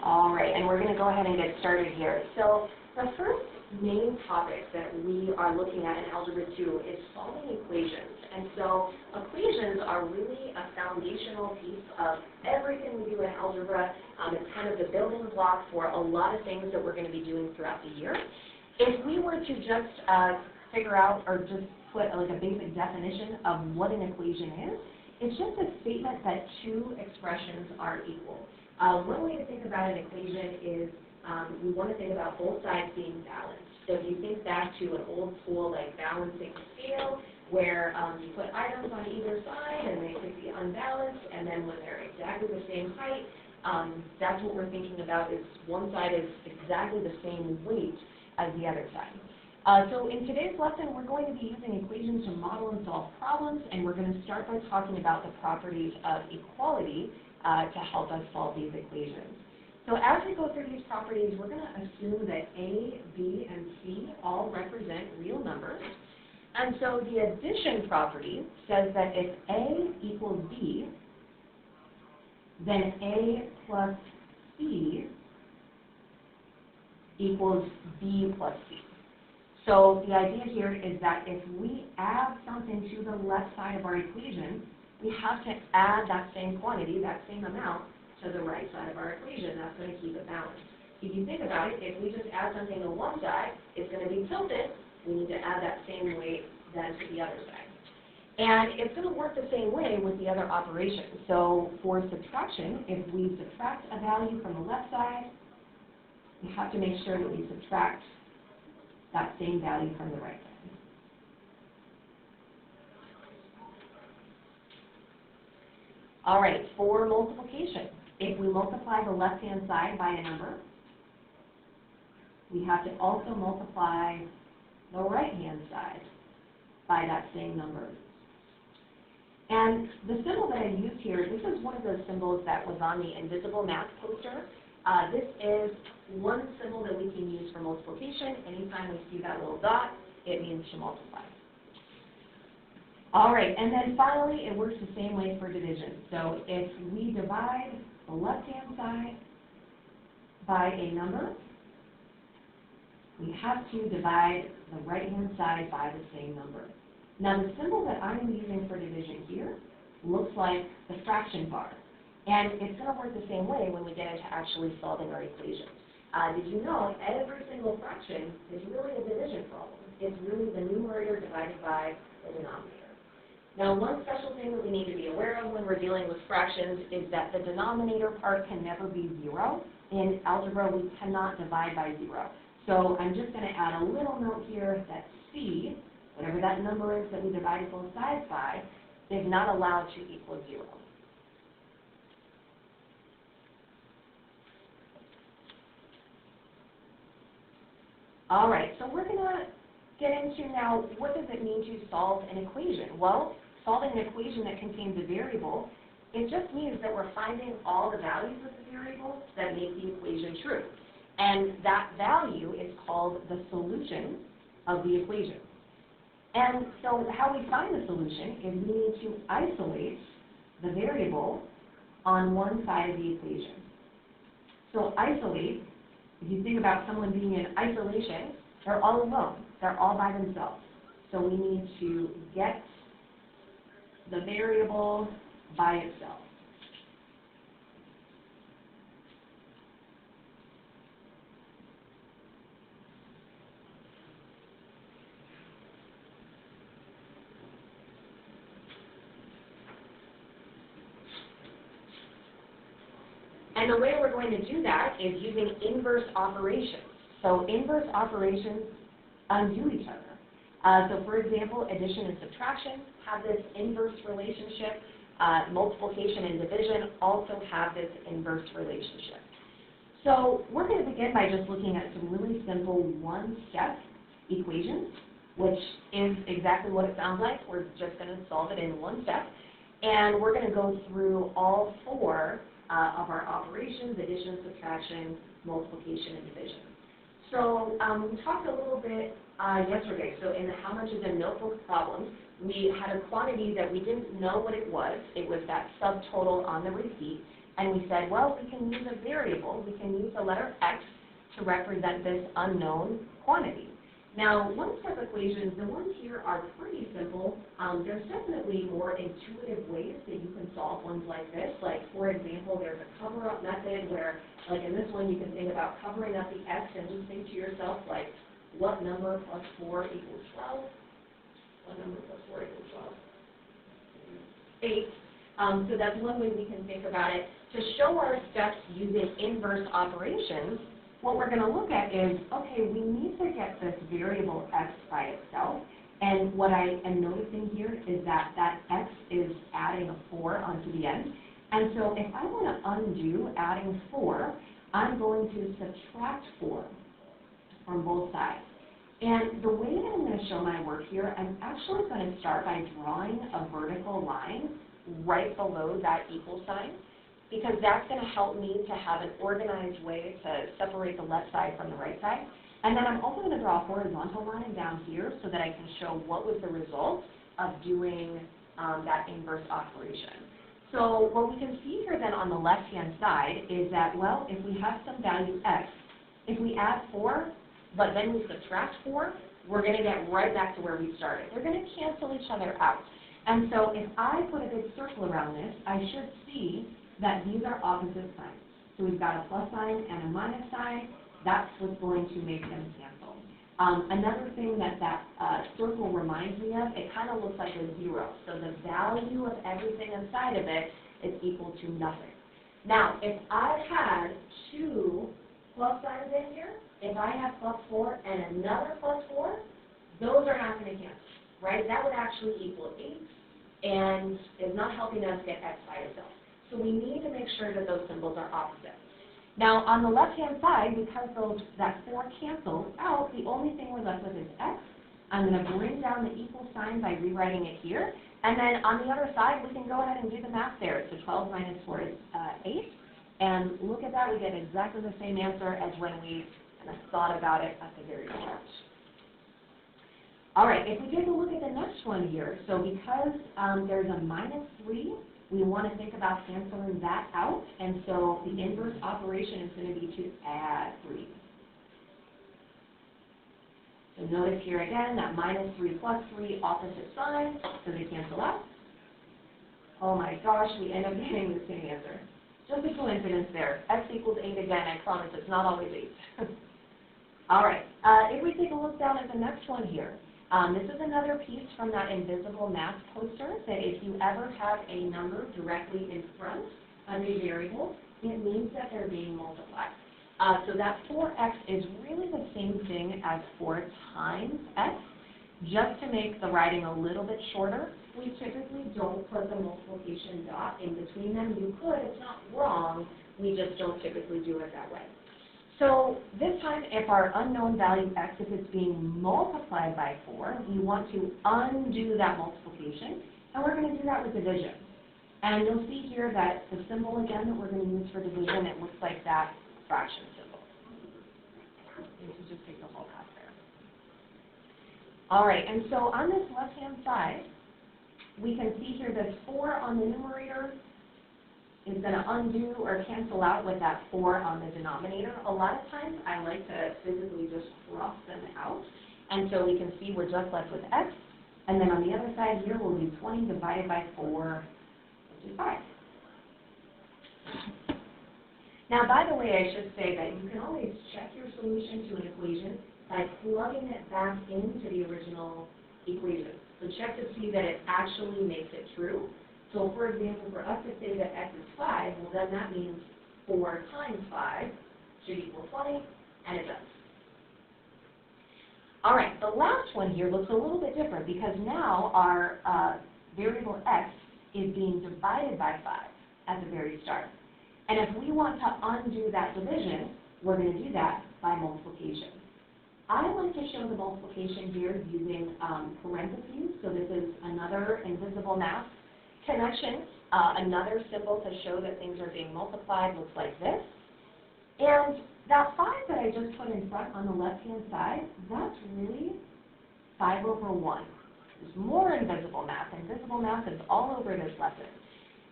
All right, and we're going to go ahead and get started here. So the first main topic that we are looking at in Algebra 2 is solving equations. And so equations are really a foundational piece of everything we do in algebra. It's kind of the building block for a lot of things that we're going to be doing throughout the year. If we were to just figure out or just put like a basic definition of what an equation is, it's just a statement that two expressions are equal. One way to think about an equation is we want to think about both sides being balanced. So if you think back to an old school like balancing a scale, where you put items on either side and they could be unbalanced, and then when they're exactly the same height, that's what we're thinking about, is one side is exactly the same weight as the other side. So in today's lesson, we're going to be using equations to model and solve problems, and we're going to start by talking about the properties of equality to help us solve these equations. So as we go through these properties, we're going to assume that A, B, and C all represent real numbers. And so the addition property says that if A equals B, then A plus C equals B plus C. So the idea here is that if we add something to the left side of our equation, we have to add that same quantity, that same amount, to the right side of our equation. That's going to keep it balanced. If you think about it, if we just add something to one side, it's going to be tilted. We need to add that same weight then to the other side. And it's going to work the same way with the other operations. So for subtraction, if we subtract a value from the left side, we have to make sure that we subtract that same value from the right side. All right, for multiplication, if we multiply the left-hand side by a number, we have to also multiply the right-hand side by that same number. And the symbol that I used here, this is one of those symbols that was on the Invisible Math poster. This is one symbol that we can use for multiplication. Anytime we see that little dot, it means to multiply. All right, and then finally, it works the same way for division. So if we divide the left-hand side by a number, we have to divide the right-hand side by the same number. Now, the symbol that I'm using for division here looks like the fraction bar. And it's going to work the same way when we get into actually solving our equations. Did you know every single fraction is really a division problem? It's really the numerator divided by the denominator. Now, one special thing that we need to be aware of when we're dealing with fractions is that the denominator part can never be 0. In algebra, we cannot divide by 0. So I'm just going to add a little note here that C, whatever that number is that we divided both sides by, is not allowed to equal 0. All right, so we're going to get into now, what does it mean to solve an equation? Well, solving an equation that contains a variable, it just means that we're finding all the values of the variable that make the equation true. And that value is called the solution of the equation. And so how we find the solution is we need to isolate the variable on one side of the equation. So isolate, if you think about someone being in isolation, they're all alone. They're all by themselves. So we need to get the variable by itself. And the way we're going to do that is using inverse operations. So inverse operations undo each other. So for example, addition and subtraction have this inverse relationship. Multiplication and division also have this inverse relationship. So we're going to begin by just looking at some really simple one-step equations, which is exactly what it sounds like. We're just going to solve it in one step. And we're going to go through all four of our operations: addition, subtraction, multiplication, and division. So we talked a little bit yesterday. So in the How Much is in Notebook problem, we had a quantity that we didn't know what it was. It was that subtotal on the receipt. and we said, well, we can use a variable, we can use the letter x to represent this unknown quantity. Now, one-step equations, the ones here are pretty simple. There's definitely more intuitive ways that you can solve ones like this. Like, for example, there's a cover-up method where, like in this one, you can think about covering up the x and just think to yourself, like, what number plus 4 equals 12? What number plus 4 equals 12? 8. So that's one way we can think about it. To show our steps using inverse operations, what we're going to look at is, okay, we need to get this variable x by itself. And what I am noticing here is that that x is adding a 4 onto the end. And so if I want to undo adding 4, I'm going to subtract 4 from both sides. And the way that I'm going to show my work here, I'm actually going to start by drawing a vertical line right below that equal sign, because that's going to help me to have an organized way to separate the left side from the right side. And then I'm also going to draw a horizontal line down here so that I can show what was the result of doing that inverse operation. So what we can see here then on the left-hand side is that, well, if we have some value x, if we add 4, but then we subtract 4, we're going to get right back to where we started. They're going to cancel each other out. And so if I put a big circle around this, I should see that these are opposite signs. So we've got a plus sign and a minus sign. That's what's going to make them cancel. Another thing that circle reminds me of, it kind of looks like a 0. So the value of everything inside of it is equal to nothing. Now, if I had 2 plus signs in here, if I have plus 4 and another plus 4, those are not going to cancel, right? That would actually equal 8 and is not helping us get x by itself. So we need to make sure that those symbols are opposite. Now, on the left-hand side, because that 4 cancels out, the only thing we're left with is x. I'm going to bring down the equal sign by rewriting it here. And then on the other side, we can go ahead and do the math there. So 12 minus 4 is 8. And look at that, we get exactly the same answer as when we kind of thought about it at the very start. All right, if we take a look at the next one here, so because there's a minus 3, we want to think about canceling that out, and so the inverse operation is going to be to add 3. So notice here again that minus 3 plus 3 opposite signs, so they cancel out. Oh my gosh, we end up getting the same answer. Just a coincidence there. X equals 8 again, I promise it's not always 8. All right, if we take a look down at the next one here, this is another piece from that invisible math poster that if you ever have a number directly in front of a variable, it means that they're being multiplied. So that 4x is really the same thing as 4 times x. Just to make the writing a little bit shorter, we typically don't put the multiplication dot in between them. You could, it's not wrong, we just don't typically do it that way. So this time, if our unknown value x, if it's being multiplied by 4, we want to undo that multiplication, and we're going to do that with division. And you'll see here that the symbol, again, that we're going to use for division, it looks like that fraction symbol. You can just take the whole path there. All right, and so on this left-hand side, we can see here that 4 on the numerator is going to undo or cancel out with that 4 on the denominator. A lot of times I like to physically just cross them out. And so we can see we're just left with x. And then on the other side here, we'll do 20 divided by 4, which is 5. Now, by the way, I should say that you can always check your solution to an equation by plugging it back into the original equation. So check to see that it actually makes it true. So, for example, for us to say that x is 5, well, then that means 4 times 5 should equal 20, and it does. All right, the last one here looks a little bit different because now our variable x is being divided by 5 at the very start. And if we want to undo that division, we're going to do that by multiplication. I like to show the multiplication here using parentheses. So this is another invisible math connection, another symbol to show that things are being multiplied looks like this. And that 5 that I just put in front on the left-hand side, that's really 5 over 1. There's more invisible math. Invisible math is all over this lesson.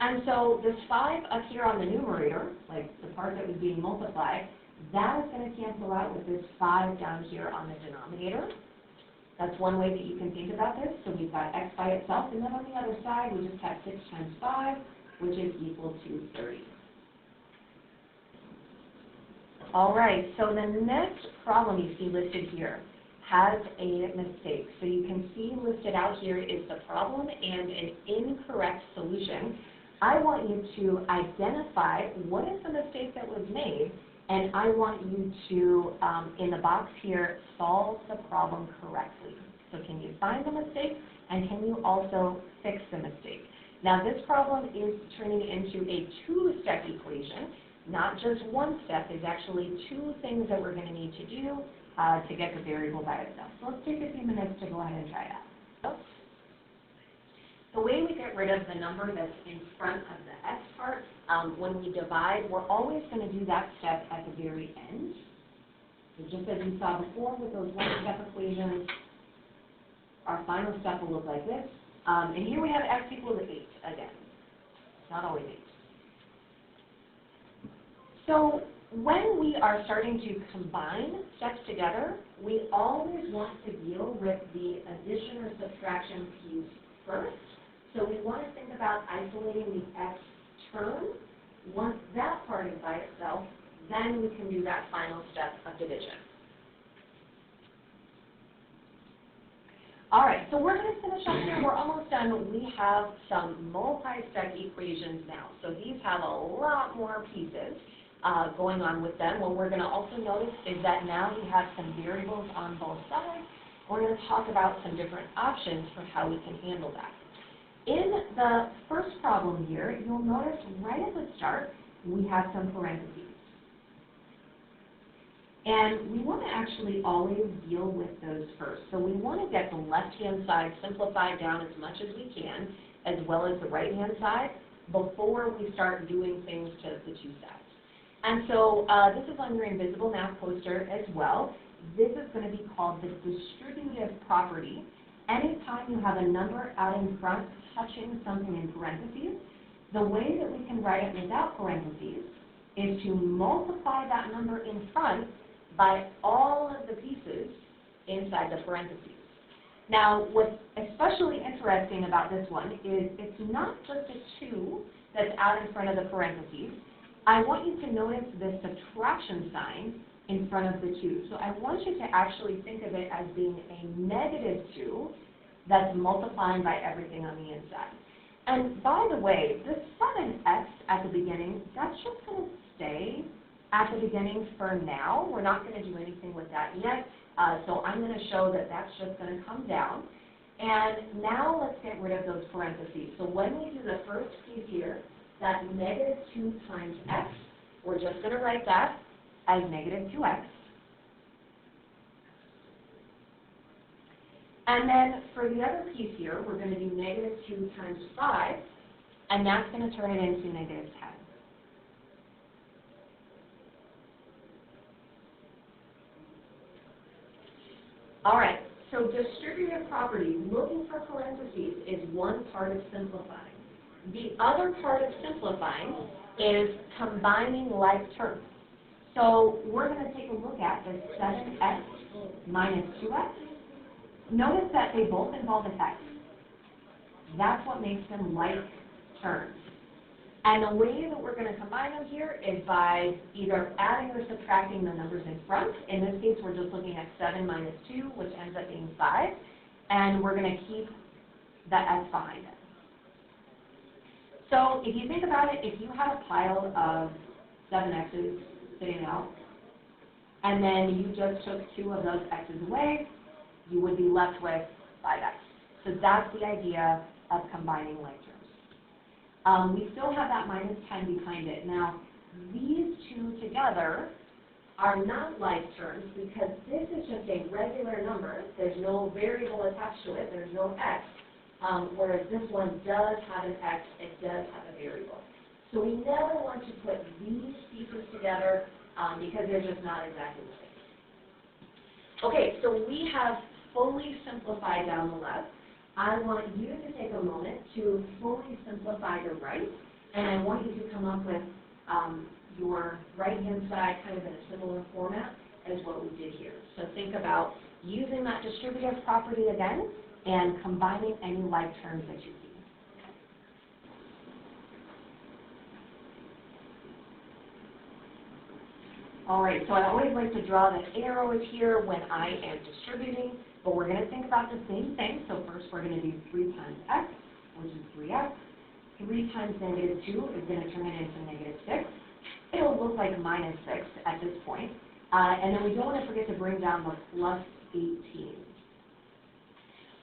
And so this 5 up here on the numerator, like the part that was being multiplied, that is going to cancel out with this 5 down here on the denominator. That's one way that you can think about this. So we've got x by itself, and then on the other side, we just have 6 times 5, which is equal to 30. All right, so the next problem you see listed here has a mistake. So you can see listed out here is the problem and an incorrect solution. I want you to identify what is the mistake that was made, and I want you to, in the box here, solve the problem correctly. So can you find the mistake, and can you also fix the mistake? Now this problem is turning into a 2-step equation. Not just one step, there's actually 2 things that we're going to need to do to get the variable by itself. So let's take a few minutes to go ahead and try that. The way we get rid of the number that's in front of the x part, when we divide, we're always going to do that step at the very end. So just as we saw before with those one-step equations, our final step will look like this. And here we have x equal to 8 again. Not always 8. So when we are starting to combine steps together, we always want to deal with the addition or subtraction piece first. So we want to think about isolating the x term. Once that part is by itself, then we can do that final step of division. All right, so we're going to finish up here. We're almost done. We have some multi-step equations now. So these have a lot more pieces going on with them. What we're going to also notice is that now we have some variables on both sides. We're going to talk about some different options for how we can handle that. In the first problem here, you'll notice right at the start, we have some parentheses. And we want to actually always deal with those first. So we want to get the left-hand side simplified down as much as we can, as well as the right-hand side, before we start doing things to the 2 sides. And so this is on your Invisible Math poster as well. This is going to be called the distributive property. Anytime you have a number out in front touching something in parentheses, the way that we can write it without parentheses is to multiply that number in front by all of the pieces inside the parentheses. Now, what's especially interesting about this one is it's not just a 2 that's out in front of the parentheses. I want you to notice the subtraction sign in front of the 2. So I want you to actually think of it as being a negative 2 that's multiplying by everything on the inside. And by the way, this 7x at the beginning, that's just going to stay at the beginning for now. We're not going to do anything with that yet. So I'm going to show that that's just going to come down. And now let's get rid of those parentheses. So when we do the first piece here, that's negative 2 times x, we're just going to write that as negative 2x. And then for the other piece here, we're going to do negative 2 times 5, and that's going to turn it into negative 10. All right, so distributive property, looking for parentheses, is one part of simplifying. The other part of simplifying is combining like terms. So we're going to take a look at the 7x minus 2x. Notice that they both involve an x. That's what makes them like terms. And the way that we're going to combine them here is by either adding or subtracting the numbers in front. In this case, we're just looking at 7 minus 2, which ends up being 5. And we're going to keep the x behind it. So if you think about it, if you had a pile of 7x's sitting out, and then you just took 2 of those x's away, you would be left with 5x. So that's the idea of combining like terms. We still have that minus 10 behind it. Now, these 2 together are not like terms because this is just a regular number. There's no variable attached to it. There's no x. Whereas this one does have an x, it does have a variable. So we never want to put these pieces together because they're just not exactly the same. Okay, so we have fully simplified down the left. I want you to take a moment to fully simplify the right. And I want you to come up with your right-hand side kind of in a similar format as what we did here. So think about using that distributive property again and combining any like terms that you see. All right, so I always like to draw the arrows here when I am distributing, but we're going to think about the same thing. So first we're going to do 3 times x, which is 3x. 3 times negative 2 is going to turn it into negative 6. It'll look like minus 6 at this point. And then we don't want to forget to bring down the plus 18.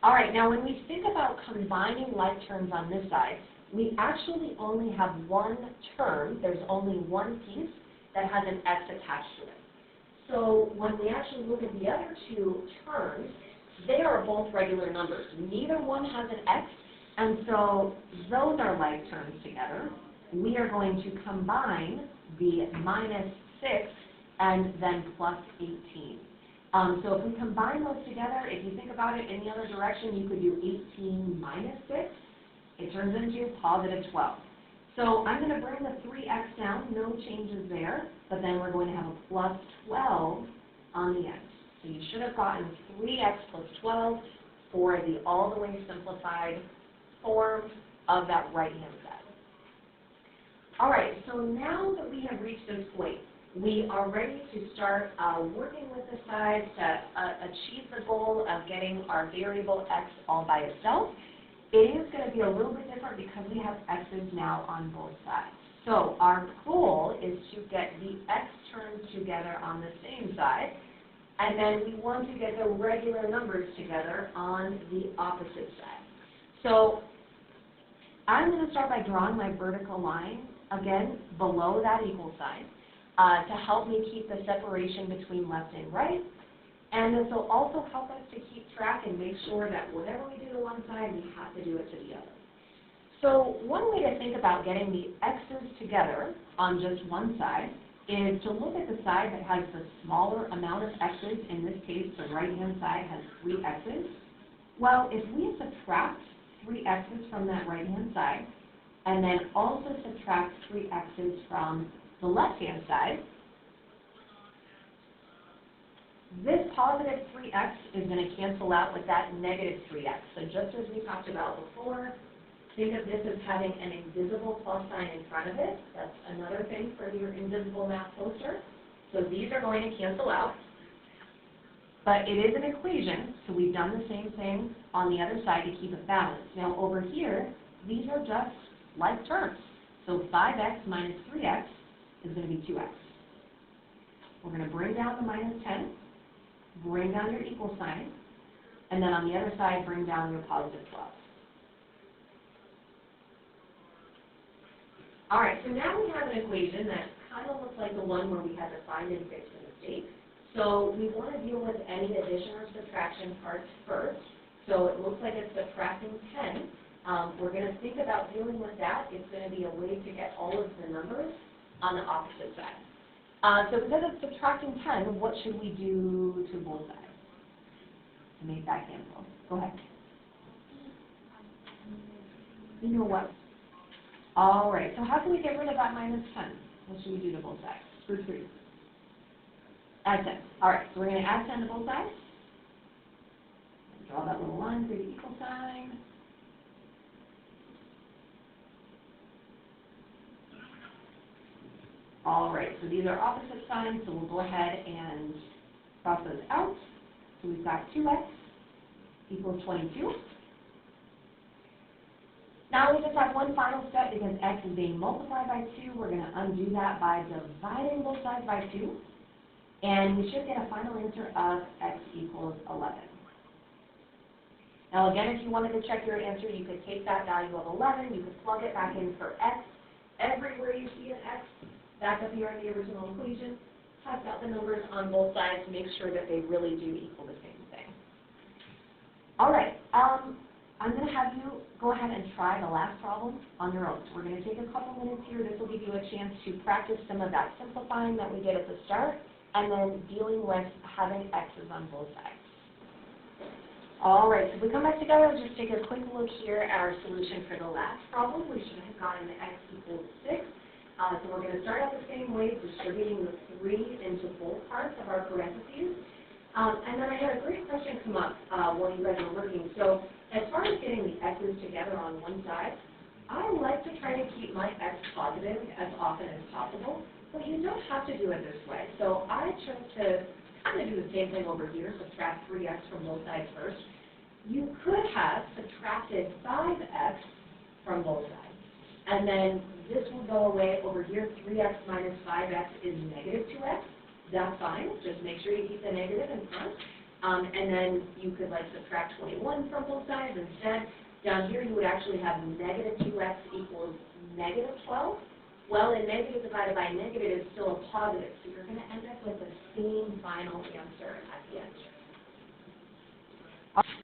All right, now when we think about combining like terms on this side, we actually only have one term. There's only one piece that has an x attached to it. So when we actually look at the other two terms, they are both regular numbers. Neither one has an x, and so those are like terms together. We are going to combine the minus 6 and then plus 18. So if we combine those together, if you think about it in the other direction, you could do 18 minus 6. It turns into positive 12. So I'm going to bring the 3x down, no changes there, but then we're going to have a plus 12 on the end. So you should have gotten 3x plus 12 for the all the way simplified form of that right-hand side. All right, so now that we have reached this point, we are ready to start working with the sides to achieve the goal of getting our variable x all by itself. It is going to be a little bit different because we have x's now on both sides. So our goal is to get the x terms together on the same side, and then we want to get the regular numbers together on the opposite side. So I'm going to start by drawing my vertical line, again, below that equal sign, to help me keep the separation between left and right. And this will also help us to keep track and make sure that whatever we do to one side, we have to do it to the other. So one way to think about getting the x's together on just one side is to look at the side that has the smaller amount of x's. In this case, the right-hand side has 3 x's. Well, if we subtract 3 x's from that right-hand side, and then also subtract 3 x's from the left-hand side, this positive 3x is going to cancel out with that negative 3x. So just as we talked about before, think of this as having an invisible plus sign in front of it. That's another thing for your invisible math poster. So these are going to cancel out. But it is an equation, so we've done the same thing on the other side to keep it balanced. Now over here, these are just like terms. So 5x minus 3x is going to be 2x. We're going to bring down the minus 10. Bring down your equal sign, and then on the other side, bring down your positive 12. All right, so now we have an equation that kind of looks like the one where we had to find and fix a mistake. So we want to deal with any addition or subtraction parts first. So it looks like it's subtracting 10. We're going to think about dealing with that. It's going to be a way to get all of the numbers on the opposite side. So because it's subtracting 10, what should we do to both sides to make that cancel? Go ahead. You know what? All right, so how can we get rid of that minus 10? What should we do to both sides? Root 3. Add 10. All right, so we're going to add 10 to both sides. Draw that little line through the equal sign. All right, so these are opposite signs, so we'll go ahead and cross those out. So we've got 2x equals 22. Now we just have one final step because x is being multiplied by 2. We're going to undo that by dividing both sides by 2. And we should get a final answer of x equals 11. Now again, if you wanted to check your answer, you could take that value of 11, you could plug it back in for x. Everywhere you see an x, back up here in the original equation, test out the numbers on both sides to make sure that they really do equal the same thing. All right, I'm going to have you go ahead and try the last problem on your own. So we're going to take a couple minutes here. This will give you a chance to practice some of that simplifying that we did at the start, and then dealing with having x's on both sides. All right, so if we come back together, let's just take a quick look here at our solution for the last problem. We should have gotten x equals 6. So we're going to start out the same way, distributing the 3 into both parts of our parentheses. And then I had a great question come up while you guys were working. So as far as getting the x's together on one side, I like to try to keep my x positive as often as possible, but you don't have to do it this way. So I chose to kind of do the same thing over here, subtract 3x from both sides first. You could have subtracted 5x from both sides. And then this will go away over here. 3x minus 5x is negative 2x. That's fine. Just make sure you keep the negative in front. And then you could like subtract 21 from both sides instead. Down here you would actually have negative 2x equals negative 12. Well, and negative divided by negative is still a positive, so you're going to end up with the same final answer at the end.